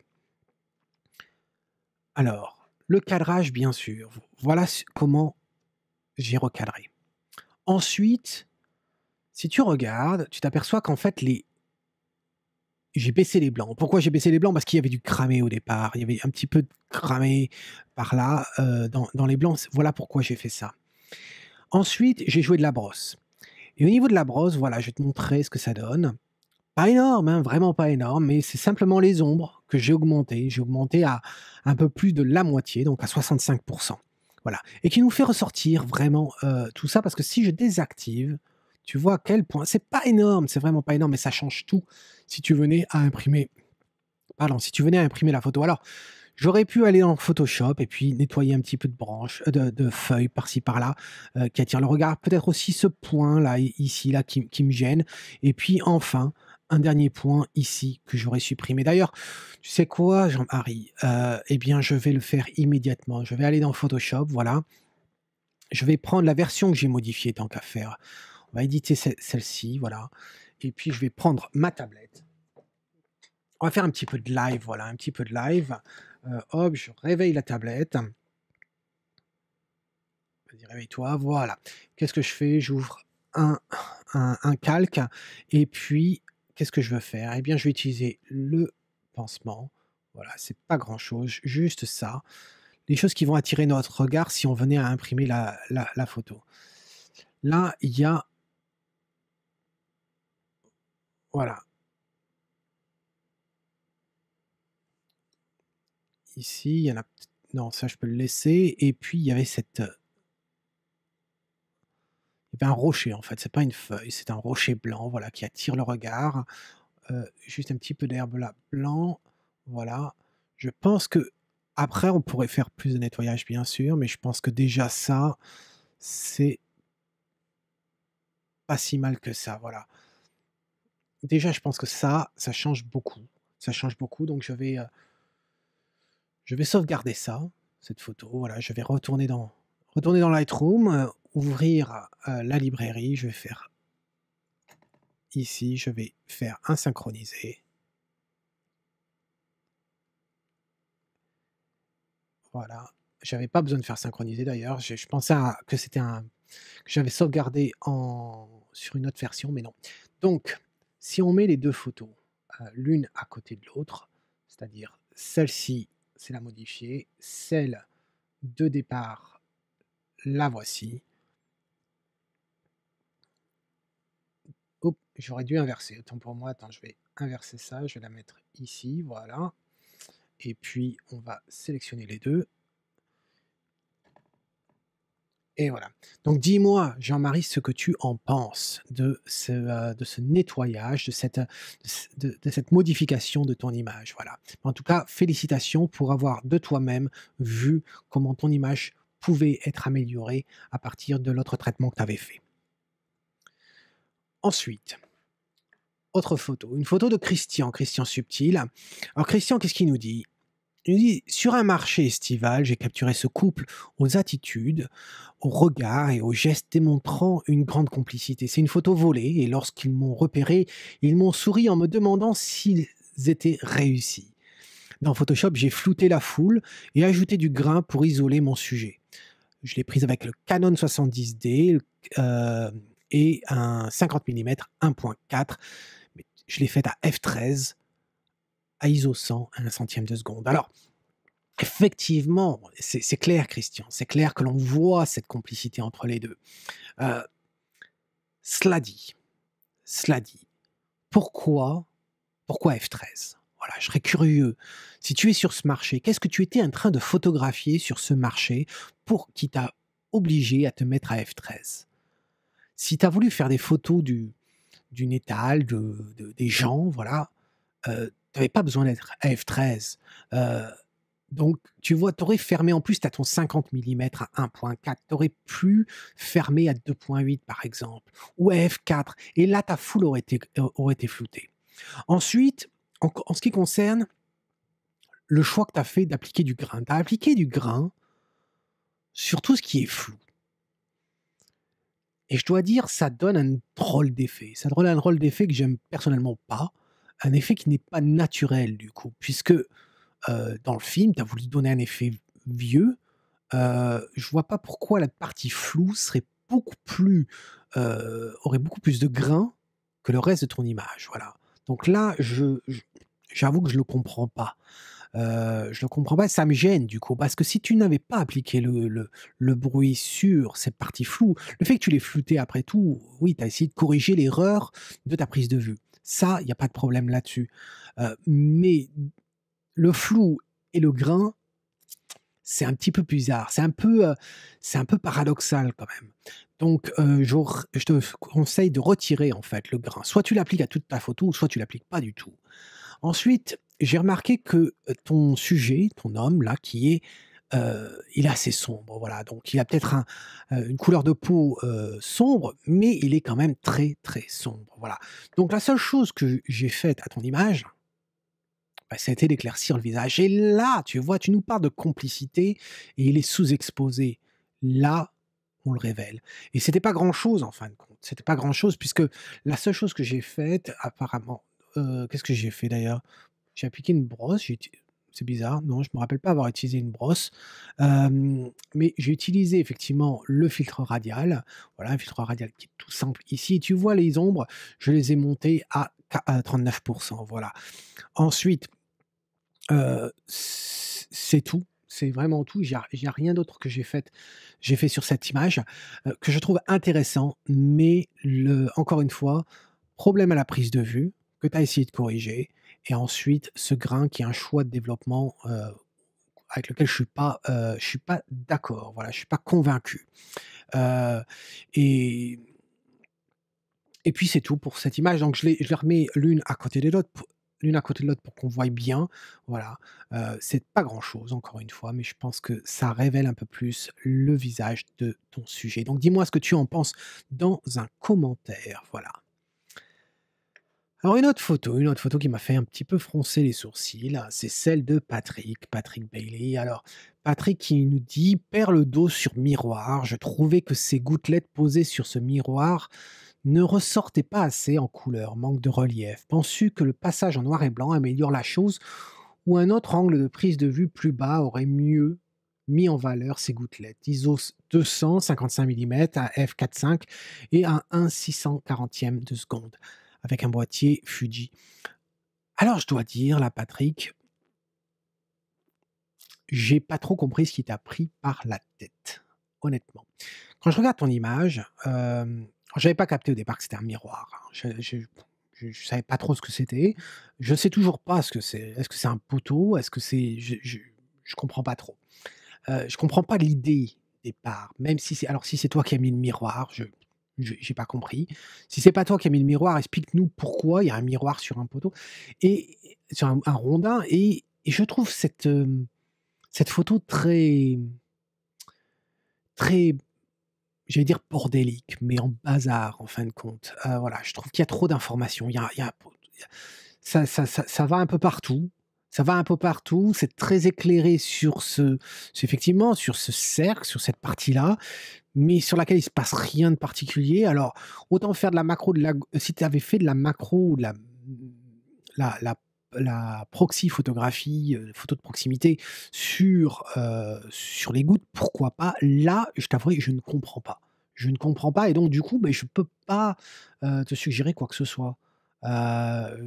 Alors, le cadrage, bien sûr. Voilà comment j'ai recadré. Ensuite, si tu regardes, tu t'aperçois qu'en fait, j'ai baissé les blancs. Pourquoi j'ai baissé les blancs? Parce qu'il y avait du cramé au départ. Il y avait un petit peu de cramé par là, dans les blancs. Voilà pourquoi j'ai fait ça. Ensuite, j'ai joué de la brosse et au niveau de la brosse, voilà, je vais te montrer ce que ça donne. Pas énorme, hein, vraiment pas énorme, mais c'est simplement les ombres que j'ai augmentées. J'ai augmenté à un peu plus de la moitié, donc à 65. Voilà, et qui nous fait ressortir vraiment, tout ça parce que si je désactive, tu vois à quel point c'est pas énorme, c'est vraiment pas énorme, mais ça change tout si tu venais à imprimer si tu venais à imprimer la photo. Alors, j'aurais pu aller dans Photoshop et puis nettoyer un petit peu de branches, de feuilles par-ci par-là, qui attirent le regard. Peut-être aussi ce point là, ici là, qui me gêne et puis enfin, un dernier point ici que j'aurais supprimé. D'ailleurs, tu sais quoi Jean-Marie? Eh bien, je vais le faire immédiatement. Je vais aller dans Photoshop, voilà. Je vais prendre la version que j'ai modifiée tant qu'à faire. On va éditer celle-ci, voilà, et puis je vais prendre ma tablette. On va faire un petit peu de live, voilà, un petit peu de live. Hop, je réveille la tablette. Vas-y, réveille-toi, voilà. Qu'est-ce que je fais? J'ouvre un un calque et puis qu'est-ce que je veux faire? Eh bien, je vais utiliser le pansement. Voilà, c'est pas grand-chose, juste ça. Les choses qui vont attirer notre regard si on venait à imprimer la photo. Là, il y a voilà, ici, il y en a non, ça je peux le laisser et puis il y avait il y avait un rocher en fait, c'est pas une feuille, c'est un rocher blanc, voilà, qui attire le regard. Juste un petit peu d'herbe là, blanc, voilà. Je pense que après on pourrait faire plus de nettoyage bien sûr, mais je pense que déjà ça, c'est pas si mal que ça, voilà. Déjà je pense que ça change beaucoup. Ça change beaucoup donc je vais sauvegarder ça, cette photo, voilà. Je vais retourner dans Lightroom, ouvrir, la librairie, je vais faire ici, je vais faire un synchronisé. Voilà. J'avais pas besoin de faire synchroniser d'ailleurs, je pensais que c'était que j'avais sauvegardé sur une autre version, mais non. Donc, si on met les 2 photos, l'une à côté de l'autre, c'est-à-dire celle-ci, c'est la modifiée, celle de départ, la voici. Oups, j'aurais dû inverser, autant pour moi. Attends, je vais inverser ça, je vais la mettre ici, voilà, et puis on va sélectionner les 2. Et voilà. Donc dis-moi, Jean-Marie, ce que tu en penses de ce nettoyage, de cette modification de ton image, voilà. En tout cas, félicitations pour avoir de toi-même vu comment ton image pouvait être améliorée à partir de l'autre traitement que tu avais fait. Ensuite, autre photo, une photo de Christian, Christian Subtil. Alors Christian, qu'est-ce qu'il nous dit? Il nous dit: «Sur un marché estival, j'ai capturé ce couple aux attitudes, aux regards et aux gestes démontrant une grande complicité. C'est une photo volée et lorsqu'ils m'ont repéré, ils m'ont souri en me demandant s'ils étaient réussis. Dans Photoshop, j'ai flouté la foule et ajouté du grain pour isoler mon sujet. Je l'ai prise avec le Canon 70D, et un 50 mm 1.4, mais je l'ai faite à f13, à ISO 100 à 1/100 de seconde». Alors effectivement, c'est clair Christian, c'est clair que l'on voit cette complicité entre les 2. Heu, cela dit cela dit, pourquoi F13? Voilà, je serais curieux. Si tu es sur ce marché, qu'est-ce que tu étais en train de photographier sur ce marché pour qui t'a obligé à te mettre à F13? Si tu as voulu faire des photos d'une étale, des gens, voilà, tu avais pas besoin d'être à F13. Heu Donc, tu vois, tu aurais fermé en plus, tu as ton 50 millimètres à 1.4, tu aurais pu fermer à 2.8 par exemple, ou à f4 et là ta foule aurait été floutée. Ensuite, en ce qui concerne le choix que tu as fait d'appliquer du grain, tu as appliqué du grain sur tout ce qui est flou et je dois dire, ça donne un drôle d'effet. Ça donne un drôle d'effet que j'aime personnellement pas, un effet qui n'est pas naturel du coup, puisque, dans le film, tu as voulu donner un effet vieux. Je vois pas pourquoi la partie floue serait aurait beaucoup plus de grain que le reste de ton image, voilà. Donc là, j'avoue que je le comprends pas. Je le comprends pas, ça me gêne du coup, parce que si tu n'avais pas appliqué le bruit sur cette partie floue, le fait que tu l'aies flouté après tout, oui, tu as essayé de corriger l'erreur de ta prise de vue. Ça, il y a pas de problème là-dessus. Mais le flou et le grain, c'est un petit peu bizarre, c'est un peu paradoxal quand même. Donc, je te conseille de retirer en fait le grain. Soit tu l'appliques à toute ta photo, soit tu l'appliques pas du tout. Ensuite, j'ai remarqué que, ton sujet, ton homme là qui est, il est assez sombre, voilà, donc il a peut-être une couleur de peau, sombre, mais il est quand même très, très sombre, voilà. Donc la seule chose que j'ai faite à ton image, bah, ça a été d'éclaircir le visage et là, tu vois, tu nous parles de complicité et il est sous-exposé. Là, on le révèle et c'était pas grand-chose en fin de compte. C'était pas grand-chose puisque la seule chose que j'ai faite apparemment, qu'est-ce que j'ai fait d'ailleurs? J'ai appliqué une brosse, c'est bizarre, non, je me rappelle pas avoir utilisé une brosse, mais j'ai utilisé effectivement le filtre radial, voilà, un filtre radial qui est tout simple ici et tu vois les ombres, je les ai montées à 39, voilà. Ensuite, c'est tout, c'est vraiment tout. Il y a rien d'autre que j'ai fait sur cette image, que je trouve intéressant, mais encore une fois, problème à la prise de vue, que tu as essayé de corriger et ensuite ce grain qui est un choix de développement, avec lequel je suis pas d'accord, voilà, je suis pas convaincu. Heu et et puis c'est tout pour cette image, donc je les remets l'une à côté de l'autre pour qu'on voie bien, voilà. C'est pas grand-chose encore une fois, mais je pense que ça révèle un peu plus le visage de ton sujet. Donc dis-moi ce que tu en penses dans un commentaire, voilà. Alors une autre photo qui m'a fait un petit peu froncer les sourcils, c'est celle de Patrick Bailey. Alors Patrick qui nous dit: «Perle d'eau sur miroir, je trouvais que ces gouttelettes posées sur ce miroir ne ressortaient pas assez en couleur, manque de relief. Penses-tu que le passage en noir et blanc améliore la chose ou un autre angle de prise de vue plus bas aurait mieux mis en valeur ces gouttelettes?» ISO 200, 55 millimètres à f4.5 et à 1/640e de seconde avec un boîtier Fuji. Alors je dois dire là Patrick, j'ai pas trop compris ce qui t'a pris par la tête, honnêtement. Quand je regarde ton image, j'avais pas capté au départ que c'était un miroir, hein. Je savais pas trop ce que c'était. Je sais toujours pas ce que c'est. Est-ce que c'est un poteau? Est-ce que c'est je comprends pas trop. Je comprends pas l'idée départ, même si c'est alors si c'est toi qui as mis le miroir, j'ai pas compris. Si c'est pas toi qui as mis le miroir, explique-nous pourquoi il y a un miroir sur un poteau et sur un rondin et je trouve cette photo très, j'allais dire bordélique, mais en bazar en fin de compte. Voilà, je trouve qu'il y a trop d'informations. Il y a ça va un peu partout. Ça va un peu partout, c'est très éclairé c'est effectivement sur ce cercle, sur cette partie-là, mais sur laquelle il se passe rien de particulier. Alors, autant faire de la macro, si tu avais fait de la macro ou de la la la proxy photographie, photo de proximité sur les gouttes, pourquoi pas? Là, je t'avouerai, je ne comprends pas. Je ne comprends pas et donc du coup, beh, je peux pas, te suggérer quoi que ce soit.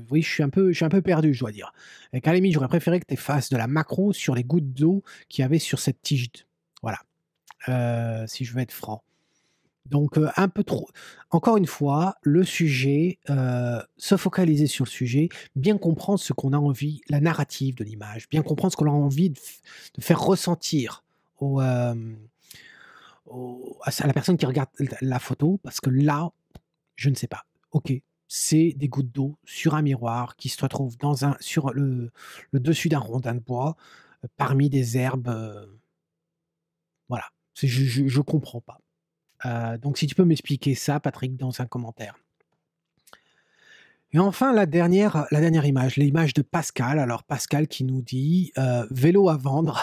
Oui, je suis un peu perdu, je dois dire. Et qu'à la limite, j'aurais préféré que tu fasses de la macro sur les gouttes d'eau qu'il y avait sur cette tige voilà, si je veux être franc. Donc, un peu trop encore une fois, le sujet, se focaliser sur le sujet, bien comprendre ce qu'on a envie, la narrative de l'image, bien comprendre ce qu'on a envie de faire ressentir au, à la personne qui regarde la photo, parce que là, je ne sais pas. OK, c'est des gouttes d'eau sur un miroir qui se retrouve sur le dessus d'un rondin de bois, parmi des herbes, voilà. Je comprends pas. Donc si tu peux m'expliquer ça, Patrick, dans un commentaire. Et enfin la dernière image, l'image de Pascal. Alors Pascal qui nous dit, «Vélo à vendre,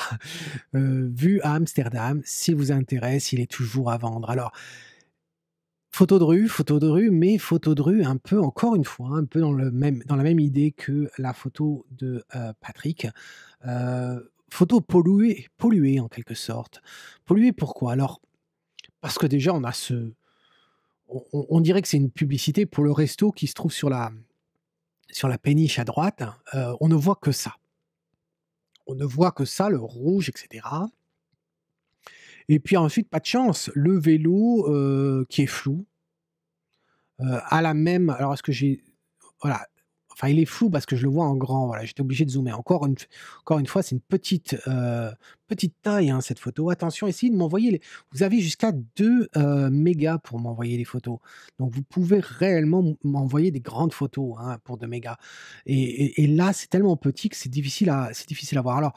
vu à Amsterdam, s'il vous intéresse, il est toujours à vendre». Alors, photo de rue, mais photo de rue un peu encore une fois, un peu dans la même idée que la photo de, Patrick. Photo polluée en quelque sorte. Polluée pourquoi? Alors, parce que déjà on dirait que c'est une publicité pour le resto qui se trouve sur la péniche à droite, on ne voit que ça. On ne voit que ça, le rouge, et cetera. Et puis ensuite, pas de chance, le vélo, qui est flou, a la même alors est-ce que j'ai voilà, enfin il est flou parce que je le vois en grand, voilà, j'étais obligé de zoomer. Encore une fois, c'est une petite taille, hein, cette photo. Attention, essayez de m'envoyer les vous avez jusqu'à 2 mégas pour m'envoyer les photos. Donc vous pouvez réellement m'envoyer des grandes photos, hein, pour 2 mégas. Et là, c'est tellement petit que c'est difficile à voir. Alors,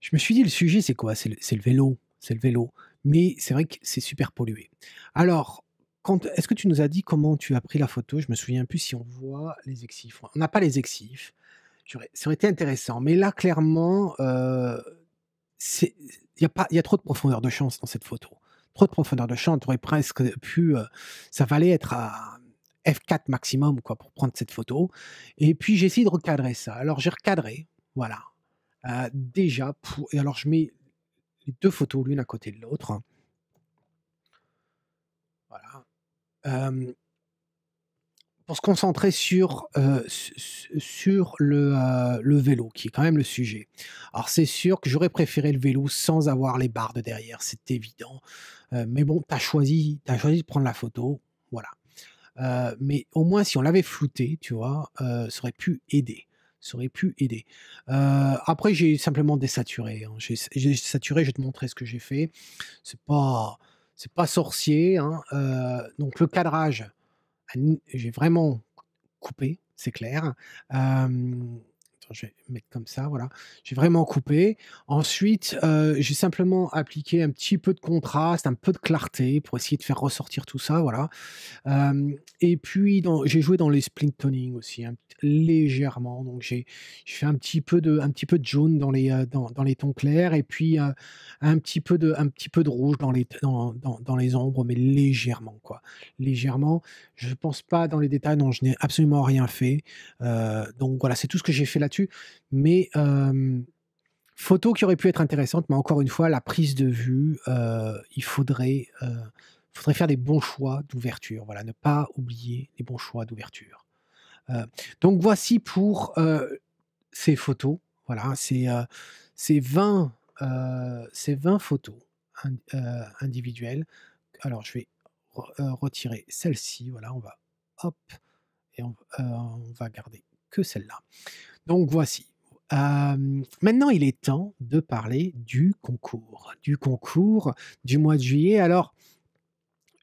je me suis dit: «Le sujet, c'est quoi?» C'est le vélo, c'est le vélo. Mais c'est vrai que c'est super pollué. Alors, quand est-ce que tu nous as dit comment tu as pris la photo? Je me souviens plus si on voit les exifs. On n'a pas les exifs. Ça aurait été intéressant. Mais là, clairement, c'est il y a trop de profondeur de champ dans cette photo. Trop de profondeur de champ. Tu aurais presque pu, ça valait être à f4 maximum, quoi, pour prendre cette photo. Et puis j'ai essayé de recadrer ça. Alors j'ai recadré, voilà. Déjà pour et alors je mets les 2 photos l'une à côté de l'autre, voilà, hem, pour se concentrer sur le vélo qui est quand même le sujet. Alors c'est sûr que j'aurais préféré le vélo sans avoir les barres de derrière, c'est évident, mais bon, tu as choisi de prendre la photo, voilà. Mais au moins si on l'avait flouté, tu vois, ça aurait pu aider. Ça aurait pu aider. Après j'ai simplement désaturé, hein. J'ai saturé, je vais te montrer ce que j'ai fait. C'est pas c'est pas sorcier, hein, donc le cadrage, j'ai vraiment coupé, c'est clair. Attends, je vais mettre comme ça, voilà. J'ai vraiment coupé. Ensuite, j'ai simplement appliqué un petit peu de contraste, un peu de clarté pour essayer de faire ressortir tout ça, voilà. Et puis j'ai joué dans les split toning aussi, légèrement, donc j'ai fait un petit peu de jaune dans les tons clairs et puis, un petit peu de rouge dans les ombres, mais légèrement, quoi. Légèrement. Je pense pas dans les détails, non, je n'ai absolument rien fait. Donc voilà, c'est tout ce que j'ai fait là-dessus. Mais, photo qui aurait pu être intéressante, mais encore une fois, la prise de vue, il faudrait faire des bons choix d'ouverture, voilà, ne pas oublier les bons choix d'ouverture. Heu, donc voici pour, ces photos, voilà, c'est 20 photos individuelles. Alors je vais retirer celle-ci, voilà, on va hop et on va garder que celle-là. Donc voici. Maintenant, il est temps de parler du concours du mois de juillet. Alors,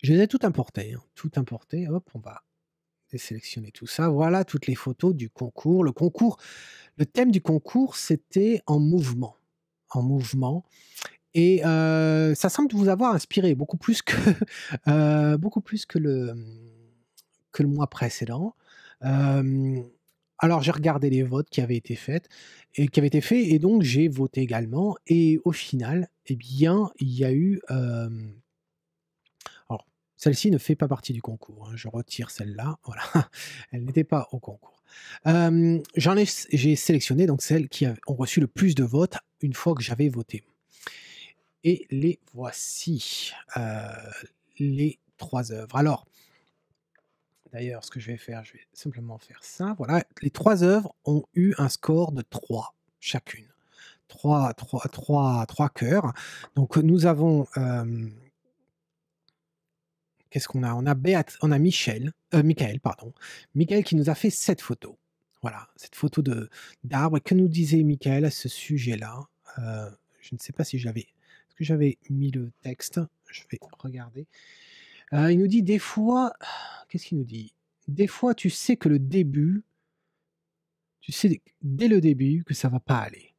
je les ai toutes importées, hein, toutes importées. Hop, on va désélectionner tout ça. Voilà toutes les photos du concours. Le thème du concours, c'était en mouvement. En mouvement. Et ça semble vous avoir inspiré beaucoup plus que, beaucoup plus que le mois précédent. Hem, alors j'ai regardé les votes qui avaient été faits et donc j'ai voté également et au final, eh bien, il y a eu, alors celle-ci ne fait pas partie du concours, hein, je retire celle-là, voilà, elle n'était pas au concours. J'ai sélectionné donc celles qui ont reçu le plus de votes une fois que j'avais voté. Et les voici, les 3 œuvres. Alors, d'ailleurs, ce que je vais faire, je vais simplement faire ça, voilà. Les 3 œuvres ont eu un score de 3 chacune. Trois cœurs. Donc nous avons, qu'est-ce qu'on a? On a Michael, pardon. Michael qui nous a fait cette photo. Voilà, cette photo d'arbre. Et que nous disait Michael à ce sujet-là? Je ne sais pas si est-ce que j'avais mis le texte? Je vais regarder. Il nous dit: «Des fois» qu'est-ce qu'il nous dit? «Des fois, tu sais dès le début que ça va pas aller.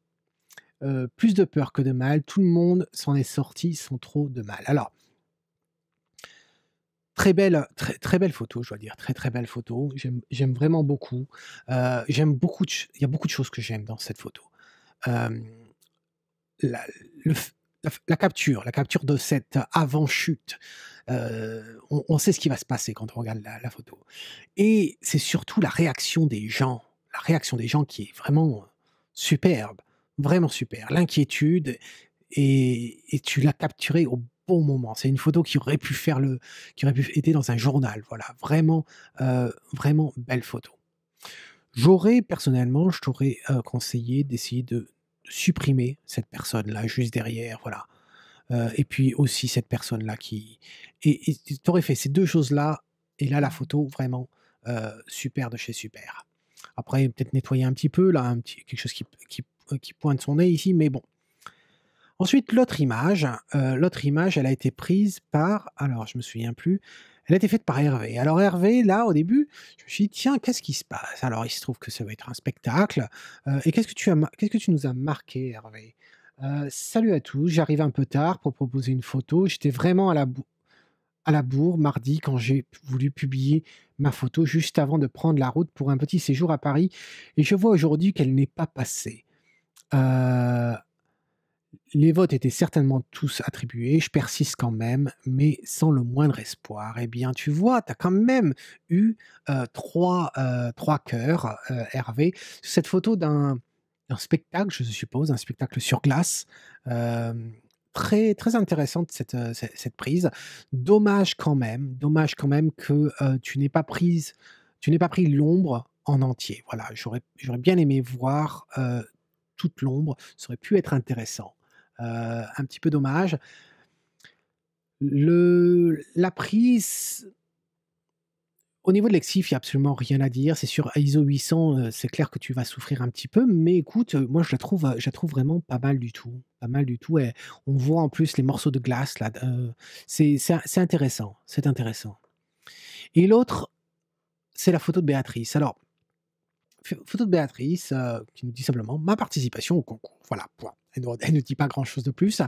Plus de peur que de mal, tout le monde s'en est sorti sans trop de mal». Alors, très belle photo, je dois dire, très, très belle photo. J'aime vraiment beaucoup. J'aime beaucoup de ch il y a beaucoup de choses que j'aime dans cette photo. Hem, la le f la capture de cette avant-chute, on sait ce qui va se passer quand on regarde la photo et c'est surtout la réaction des gens qui est vraiment, superbe, vraiment super. L'inquiétude et tu l'as capturée au bon moment. C'est une photo qui aurait pu être dans un journal, voilà, vraiment, vraiment belle photo. Personnellement, je t'aurais, conseillé d'essayer de supprimer cette personne-là juste derrière, voilà. Et puis aussi cette personne-là qui et tu aurais fait ces 2 choses-là et là, la photo vraiment, super de chez super. Après peut-être nettoyer un petit peu là, un petit quelque chose qui pointe son nez ici, mais bon. Ensuite l'autre image, elle a été prise par alors je me souviens plus, elle a été faite par Hervé. Alors Hervé, là, au début, je me suis dit: «Tiens, qu'est-ce qui se passe?» Alors il se trouve que ça va être un spectacle, et qu'est-ce que tu nous as marqué Hervé? «Salut à tous, j'arrive un peu tard pour proposer une photo. J'étais vraiment à la bourre mardi quand j'ai voulu publier ma photo juste avant de prendre la route pour un petit séjour à Paris et je vois aujourd'hui qu'elle n'est pas passée. Heu, les votes étaient certainement tous attribués, je persiste quand même, mais sans le moindre espoir. Eh bien, tu vois, tu as quand même eu, 3 cœurs, Hervé, sur cette photo d'un spectacle, je suppose, un spectacle sur glace. Hem, très très intéressante cette prise. Dommage quand même que, tu n'aies pas pris l'ombre en entier. Voilà, j'aurais bien aimé voir, toute l'ombre, ça aurait pu être intéressant. Un petit peu dommage. La prise, au niveau de l'exif, il y a absolument rien à dire. C'est sur ISO 800, c'est clair que tu vas souffrir un petit peu, mais écoute, moi je la trouve vraiment pas mal du tout. Pas mal du tout et on voit en plus les morceaux de glace là, c'est intéressant, c'est intéressant et l'autre, c'est la photo de Béatrice. Alors, photo de Béatrice, qui nous dit simplement: «Ma participation au concours». Voilà, point. Elle ne dit pas grand chose de plus,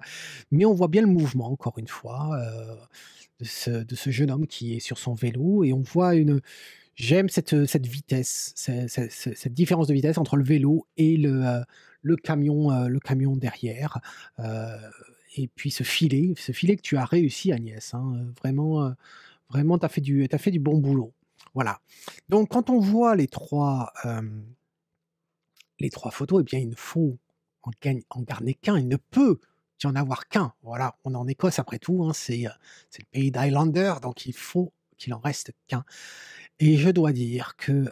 mais on voit bien le mouvement encore une fois, de ce jeune homme qui est sur son vélo et on voit une j'aime cette vitesse, cette différence de vitesse entre le vélo et le camion derrière, heu et puis ce filet que tu as réussi Agnès, hein, vraiment tu as fait du bon boulot. Voilà. Donc quand on voit les 3 photos, eh bien il ne faut en garder qu'un, il ne peut qu'y en avoir qu'un. Voilà, on est en Écosse après tout, hein, c'est le pays d'Highlander, donc il faut qu'il en reste qu'un et je dois dire que,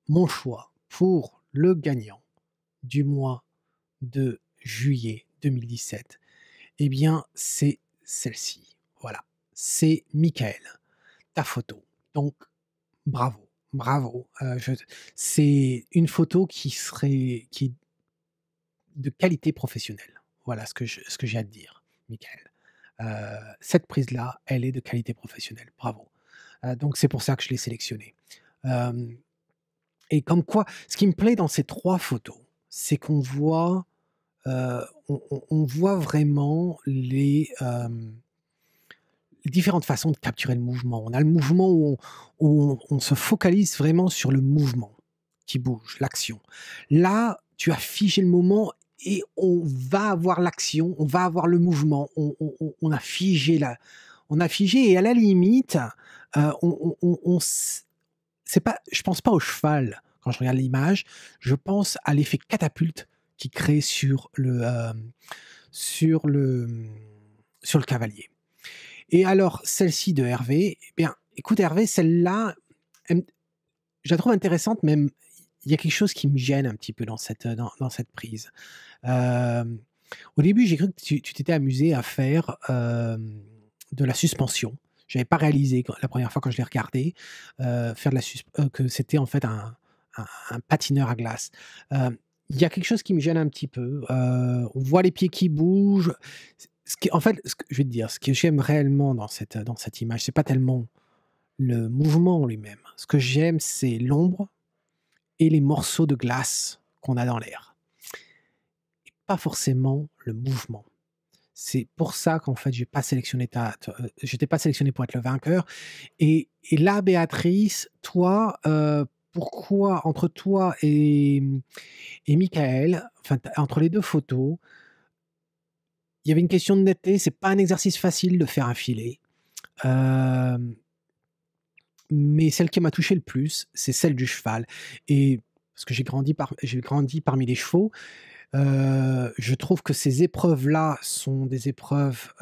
mon choix pour le gagnant du mois de juillet 2017, eh bien, c'est celle-ci. Voilà, c'est Michael, ta photo. Donc bravo, bravo, c'est une photo qui est de qualité professionnelle. Voilà ce que j'ai à te dire, Michael. Cette prise-là, elle est de qualité professionnelle. Bravo. Donc c'est pour ça que je l'ai sélectionnée. Hem Et comme quoi, ce qui me plaît dans ces 3 photos, c'est qu'on voit, on voit vraiment les différentes façons de capturer le mouvement. On a le mouvement où on se focalise vraiment sur le mouvement qui bouge, l'action. Là, tu as figé le moment et on va avoir l'action, on va avoir le mouvement. On a figé on a figé et à la limite, on s c'est pas je pense pas au cheval quand je regarde l'image, je pense à l'effet catapulte qu'il crée sur le, sur le cavalier. Et alors celle-ci de Hervé, eh bien, écoute Hervé, celle-là, elle me je la trouve intéressante, même il y a quelque chose qui me gêne un petit peu dans cette prise. Hem, Au début, j'ai cru que tu t'étais amusé à faire, de la suspension. J'avais pas réalisé quand la première fois quand je l'ai regardé, faire de la sus que c'était en fait un patineur à glace. Il y a quelque chose qui me gêne un petit peu, on voit les pieds qui bougent. Ce qui en fait, ce que je vais te dire, ce que j'aime réellement dans cette image, c'est pas tellement le mouvement en lui-même. Ce que j'aime, c'est l'ombre et les morceaux de glace qu'on a dans l'air, pas forcément le mouvement. C'est pour ça qu'en fait, je t'ai pas sélectionné pour être le vainqueur et là, Béatrice, toi, pourquoi entre toi et Michael, enfin, entre les 2 photos, il y avait une question de netteté, c'est pas un exercice facile de faire un filet. Hem, mais celle qui m'a touché le plus, c'est celle du cheval et parce que j'ai grandi parmi les chevaux, je trouve que ces épreuves-là sont des épreuves,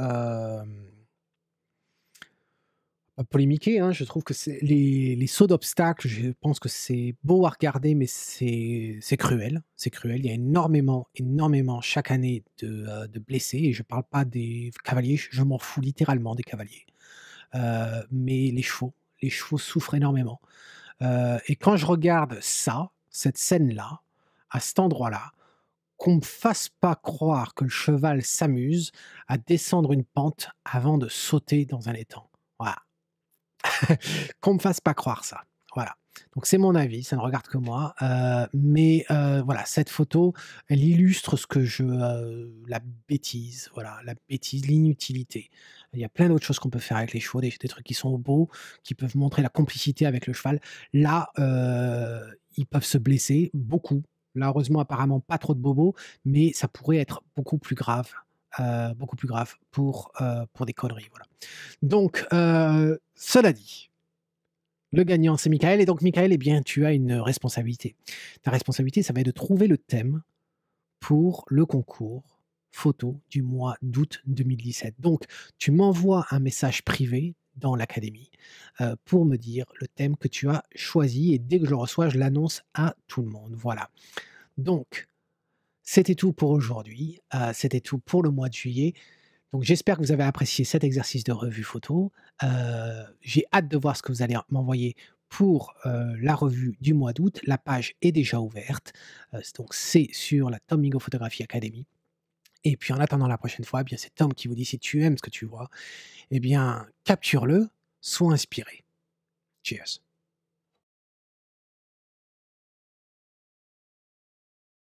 Polémiquer, hein, je trouve que c'est les sauts d'obstacles, je pense que c'est beau à regarder, mais c'est cruel, c'est cruel. Il y a énormément, énormément chaque année de blessés et je parle pas des cavaliers, je m'en fous littéralement des cavaliers. Mais les chevaux souffrent énormément. Et quand je regarde ça, cette scène-là, à cet endroit-là, qu'on me fasse pas croire que le cheval s'amuse à descendre une pente avant de sauter dans un étang. Voilà. Qu'on me fasse pas croire ça. Voilà. Donc c'est mon avis, ça ne regarde que moi, mais voilà, cette photo, elle illustre ce que la bêtise, voilà, la bêtise, l'inutilité. Il y a plein d'autres choses qu'on peut faire avec les chevaux, des trucs qui sont beaux, qui peuvent montrer la complicité avec le cheval. Là, ils peuvent se blesser beaucoup. Là, heureusement, apparemment pas trop de bobos, mais ça pourrait être beaucoup plus grave pour des conneries, voilà. Donc, cela dit, le gagnant, c'est Michael et donc Michael, eh bien, tu as une responsabilité. Ta responsabilité, ça va être de trouver le thème pour le concours photo du mois d'août 2017. Donc, tu m'envoies un message privé dans l'académie, pour me dire le thème que tu as choisi et dès que je le reçois, je l'annonce à tout le monde. Voilà. Donc, c'était tout pour aujourd'hui, c'était tout pour le mois de juillet. Donc j'espère que vous avez apprécié cet exercice de revue photo. J'ai hâte de voir ce que vous allez m'envoyer pour, la revue du mois d'août. La page est déjà ouverte, donc c'est sur la Tom Mingo Photographie Academy et puis en attendant la prochaine fois, eh bien, c'est Tom qui vous dit: «Si tu aimes ce que tu vois, eh bien, capture-le, sois inspiré». Cheers.